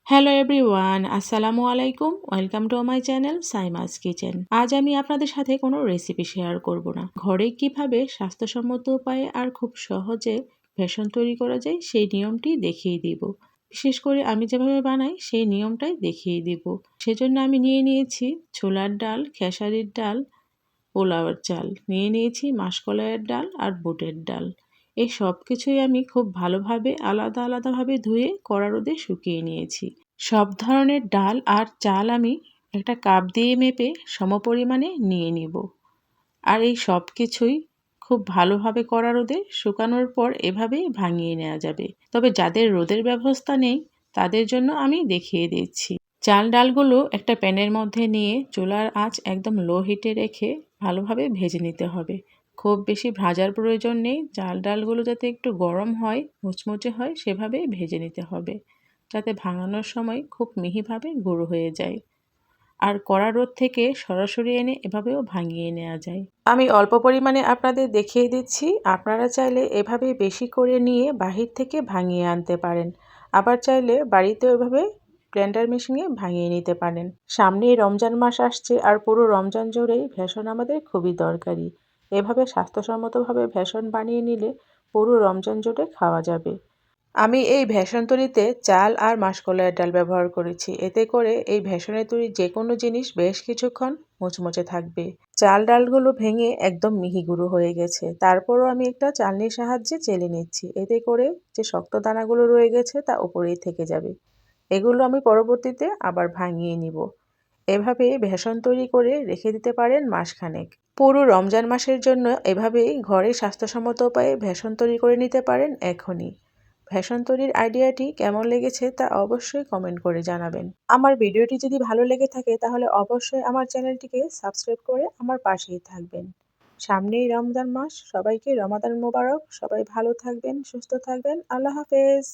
Hello everyone, আসসালামু আলাইকুম। Welcome to my channel Saima's kitchen. আজ আমি আপনাদের সাথে কোনো রেসিপি শেয়ার করব না। ঘরে কিভাবে স্বাস্থ্যসম্মত উপায়ে আর খুব সহজে বেসন তৈরি করা যায় সেই নিয়মটি দেখিয়ে দিব। বিশেষ করে আমি যেভাবে বানাই সেই নিয়মটাই দেখিয়ে দিব। সেজন্য আমি নিয়ে নিয়েছি ছোলার ডাল, খেসারির ডাল, পোলাওয়ের চাল, নিয়ে নিয়েছি মাসকলাইয়ের ডাল আর বুটের ডাল। এই সব কিছুই আমি খুব ভালোভাবে আলাদা আলাদাভাবে ধুয়ে কড়া রোদে শুকিয়ে নিয়েছি। সব ধরনের ডাল আর চাল আমি একটা কাপ দিয়ে মেপে সমপরিমাণে নিয়ে নিব। আর এই সব কিছুই খুব ভালোভাবে কড়া রোদে শুকানোর পর এভাবেই ভাঙিয়ে নেওয়া যাবে। তবে যাদের রোদের ব্যবস্থা নেই তাদের জন্য আমি দেখিয়ে দিচ্ছি। চাল ডালগুলো একটা প্যানের মধ্যে নিয়ে চুলার আঁচ একদম লো হিটে রেখে ভালোভাবে ভেজে নিতে হবে। খুব বেশি ভাজার প্রয়োজন নেই, চাল ডালগুলো যাতে একটু গরম হয়, মুচমুচে হয় সেভাবেই ভেজে নিতে হবে, যাতে ভাঙানোর সময় খুব মিহিভাবে গুঁড়ো হয়ে যায়। আর কড়া রোদ থেকে সরাসরি এনে এভাবেও ভাঙিয়ে নেওয়া যায়। আমি অল্প পরিমাণে আপনাদের দেখিয়ে দিচ্ছি, আপনারা চাইলে এভাবে বেশি করে নিয়ে বাহির থেকে ভাঙিয়ে আনতে পারেন। আবার চাইলে বাড়িতেও এভাবে ব্লেন্ডার মেশিনে ভাঙিয়ে নিতে পারেন। সামনেই রমজান মাস আসছে আর পুরো রমজান জুড়েই ভেষণ আমাদের খুবই দরকারি। এভাবে স্বাস্থ্যসম্মতভাবে ভেষণ বানিয়ে নিলে পুরো রমজান জুড়ে খাওয়া যাবে। আমি এই ভেষণ তৈরিতে চাল আর মাসকলাইয়ের ডাল ব্যবহার করেছি। এতে করে এই ভেষণের তৈরি যে কোনো জিনিস বেশ কিছুক্ষণ মুচমুচে থাকবে। চাল ডালগুলো ভেঙে একদম মিহি গুঁড়ো হয়ে গেছে। তারপরও আমি একটা চালনির সাহায্যে চেলে নিচ্ছি। এতে করে যে শক্ত দানাগুলো রয়ে গেছে তা উপরেই থেকে যাবে। এগুলো আমি পরবর্তীতে আবার ভাঙিয়ে নিব। এভাবে ভেষণ তৈরি করে রেখে দিতে পারেন মাসখানেক। পুরো রমজান মাসের জন্য এভাবেই ঘরে স্বাস্থ্যসম্মত উপায়ে ভেষণ তৈরি করে নিতে পারেন এখনই। ভেষণ তৈরির আইডিয়াটি কেমন লেগেছে তা অবশ্যই কমেন্ট করে জানাবেন। আমার ভিডিওটি যদি ভালো লেগে থাকে তাহলে অবশ্যই আমার চ্যানেলটিকে সাবস্ক্রাইব করে আমার পাশেই থাকবেন। সামনেই রমজান মাস, সবাইকে রমাদান মোবারক। সবাই ভালো থাকবেন, সুস্থ থাকবেন। আল্লাহ হাফেজ।